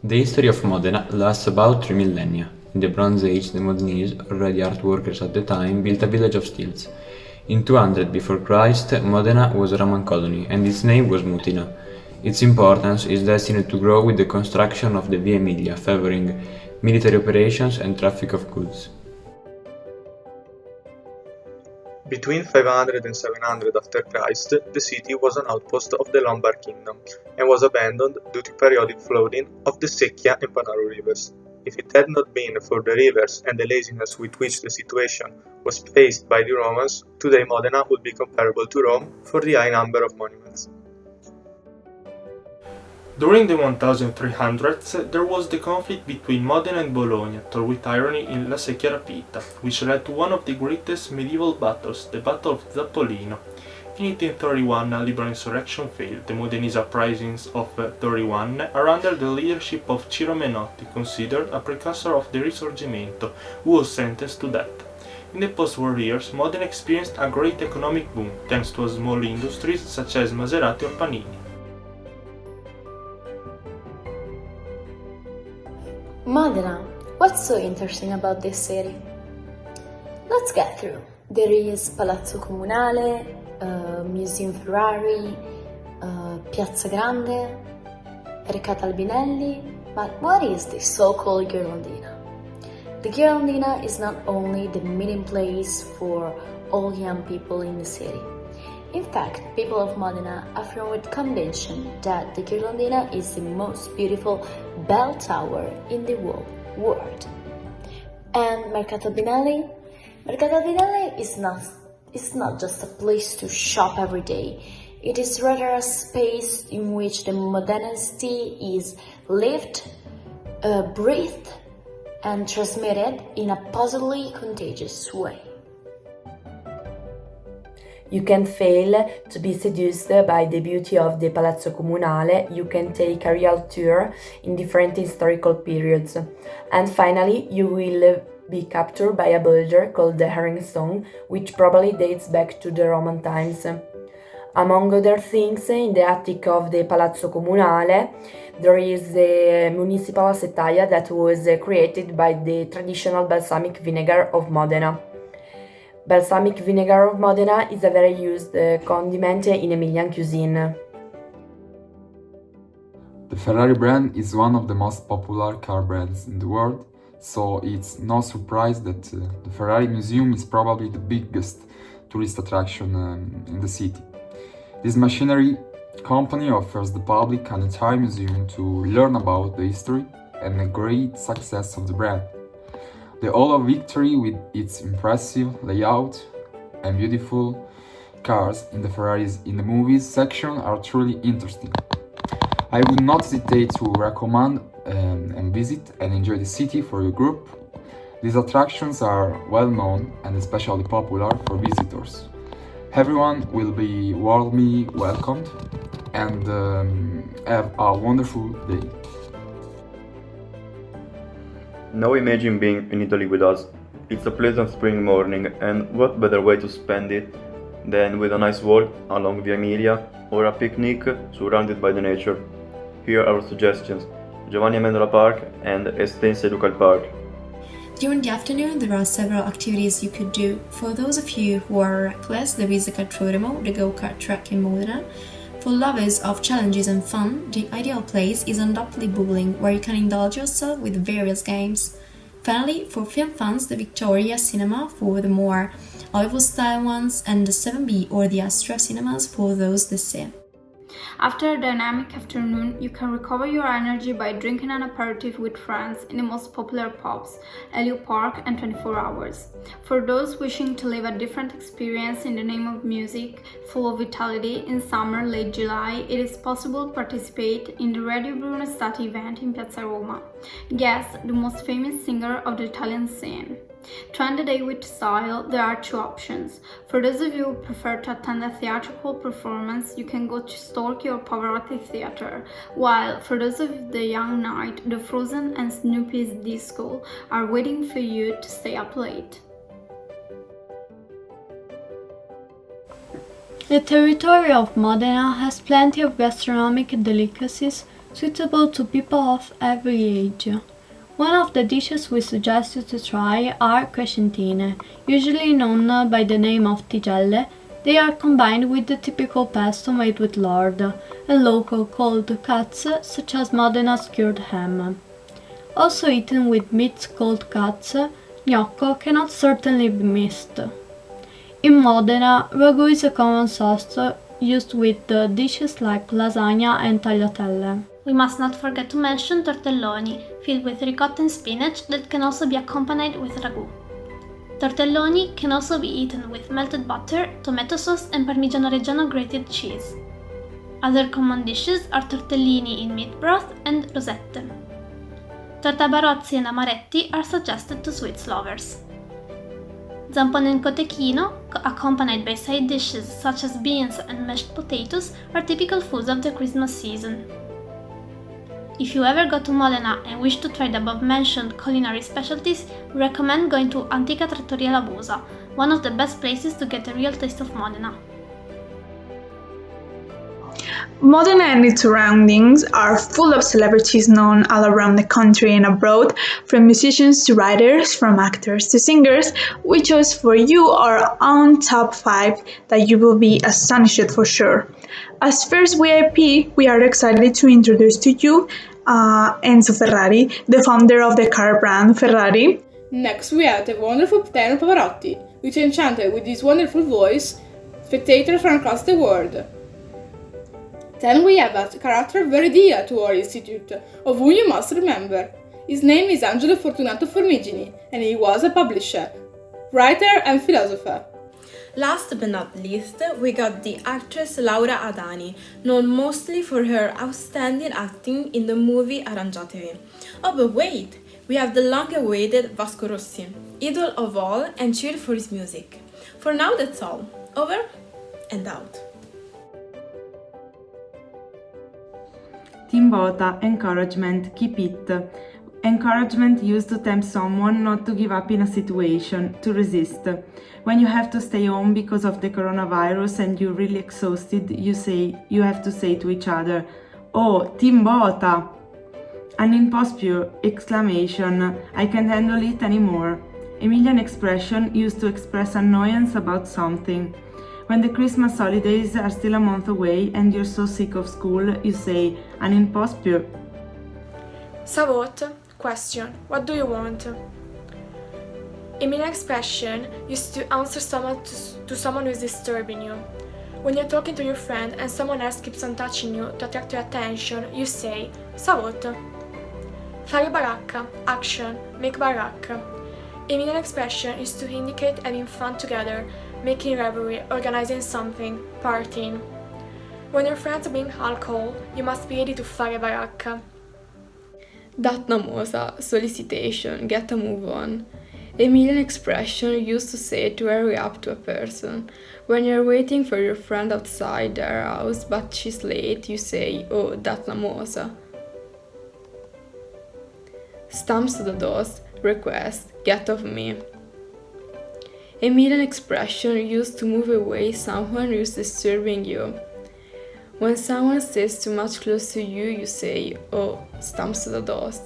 The history of Modena lasts about 3 millennia. In the Bronze Age, the Modenese, already art workers at the time, built a village of stilts. In 200 before Christ, Modena was a Roman colony, and its name was Mutina. Its importance is destined to grow with the construction of the Via Emilia, favoring military operations and traffic of goods. Between 500 and 700 after Christ, the city was an outpost of the Lombard kingdom and was abandoned due to periodic flooding of the Secchia and Panaro rivers. If it had not been for the rivers and the laziness with which the situation was faced by the Romans, today Modena would be comparable to Rome for the high number of monuments. During the 1300s, there was the conflict between Modena and Bologna, told with irony in La Secchia Rapita, which led to one of the greatest medieval battles, the Battle of Zappolino. In 1831, a liberal insurrection failed. The Modenese uprisings of 31 are under the leadership of Ciro Menotti, considered a precursor of the Risorgimento, who was sentenced to death. In the post-war years, Modena experienced a great economic boom, thanks to small industries such as Maserati or Panini. Modena. What's so interesting about this city? Let's get through. There is Palazzo Comunale, Museum Ferrari, Piazza Grande, Recata Albinelli, but what is this so-called Ghirlandina? The Ghirlandina is not only the meeting place for all young people in the city. In fact, people of Modena affirm with conviction that the Ghirlandina is the most beautiful bell tower in the world. And Mercato Binelli? Mercato Binelli is not just a place to shop every day. It is rather a space in which the modernity is lived, breathed, and transmitted in a positively contagious way. You can't fail to be seduced by the beauty of the Palazzo Comunale. You can take a real tour in different historical periods. And finally, you will be captured by a boulder called the Herring Stone, which probably dates back to the Roman times. Among other things, in the attic of the Palazzo Comunale, there is the municipal acetaia that was created by the traditional balsamic vinegar of Modena. Balsamic vinegar of Modena is a very used condiment in Emilian cuisine. The Ferrari brand is one of the most popular car brands in the world, so it's no surprise that the Ferrari Museum is probably the biggest tourist attraction in the city. This machinery company offers the public an entire museum to learn about the history and the great success of the brand. The Hall of Victory, with its impressive layout and beautiful cars in the Ferraris in the movies section, are truly interesting. I would not hesitate to recommend and visit and enjoy the city for your group. These attractions are well known and especially popular for visitors. Everyone will be warmly welcomed and have a wonderful day. Now imagine being in Italy with us. It's a pleasant spring morning, and what better way to spend it than with a nice walk along Via Emilia or a picnic surrounded by the nature. Here are our suggestions: Giovanile Amendola Park and Estense Local Park. During the afternoon, there are several activities you could do. For those of you who are reckless, there is the Cartroremo, the go-kart track in Modena. For lovers of challenges and fun, the ideal place is undoubtedly bowling, where you can indulge yourself with various games. Finally, for film fans, the Victoria Cinema for the more Hollywood-style ones, and the 7B or the Astra Cinemas for those that see. After a dynamic afternoon, you can recover your energy by drinking an aperitif with friends in the most popular pubs, Elio Park and 24 Hours. For those wishing to live a different experience in the name of music, full of vitality, in summer, late July, it is possible to participate in the Radio Bruno Estate event in Piazza Roma. Guess the most famous singer of the Italian scene. To end the day with style, there are two options. For those of you who prefer to attend a theatrical performance, you can go to Storky or Pavarotti Theatre, while for those of the young knight, the Frozen and Snoopy's Disco are waiting for you to stay up late. The territory of Modena has plenty of gastronomic delicacies suitable to people of every age. One of the dishes we suggest you to try are crescentine, usually known by the name of tigelle. They are combined with the typical pesto made with lard and local cold cuts such as Modena's cured ham. Also eaten with meats called cuts, gnocco cannot certainly be missed. In Modena, ragu is a common sauce used with dishes like lasagna and tagliatelle. We must not forget to mention tortelloni, filled with ricotta and spinach that can also be accompanied with ragu. Tortelloni can also be eaten with melted butter, tomato sauce and Parmigiano Reggiano grated cheese. Other common dishes are tortellini in meat broth and rosette. Tortabarozzi and amaretti are suggested to sweets lovers. Zampone and cotechino, accompanied by side dishes such as beans and mashed potatoes, are typical foods of the Christmas season. If you ever go to Modena and wish to try the above-mentioned culinary specialties, we recommend going to Antica Trattoria Labusa, one of the best places to get a real taste of Modena. Modena and its surroundings are full of celebrities known all around the country and abroad, from musicians to writers, from actors to singers. We chose for you our own top 5 that you will be astonished for sure. As first VIP, we are excited to introduce to you Enzo Ferrari, the founder of the car brand Ferrari. Next we have the wonderful tenor Pavarotti, which enchanted with his wonderful voice spectators from across the world. Then we have a character very dear to our institute, of whom you must remember. His name is Angelo Fortunato Formiggini, and he was a publisher, writer and philosopher. Last but not least, we got the actress Laura Adani, known mostly for her outstanding acting in the movie Arrangiatevi. Oh, but wait! We have the long-awaited Vasco Rossi, idol of all and cheered for his music. For now, that's all. Over and out. Timbota, encouragement, keep it. Encouragement used to tempt someone not to give up in a situation, to resist. When you have to stay home because of the coronavirus and you're really exhausted, you have to say to each other, "Oh, Timbota!" An imposture, exclamation, "I can't handle it anymore." Emilian expression used to express annoyance about something. When the Christmas holidays are still a month away and you're so sick of school, you say, "An imposture." Savot, question, what do you want? Emilian expression used to answer to someone who is disturbing you. When you're talking to your friend and someone else keeps on touching you to attract your attention, you say, Savot. Fare baracca, action, make baracca. Emilian expression used to indicate having fun together, making revelry, organizing something, partying. When your friends bring alcohol, you must be ready to fare baracca. Dat namosa, solicitation, get a move on. Emilian expression used to say to hurry up to a person. When you're waiting for your friend outside their house but she's late, you say, "Oh, dat namosa." Stamps to the doors, request, get off me. Emilian expression used to move away someone who's disturbing you. When someone stays too much close to you, you say, "Oh, stamps to the doors."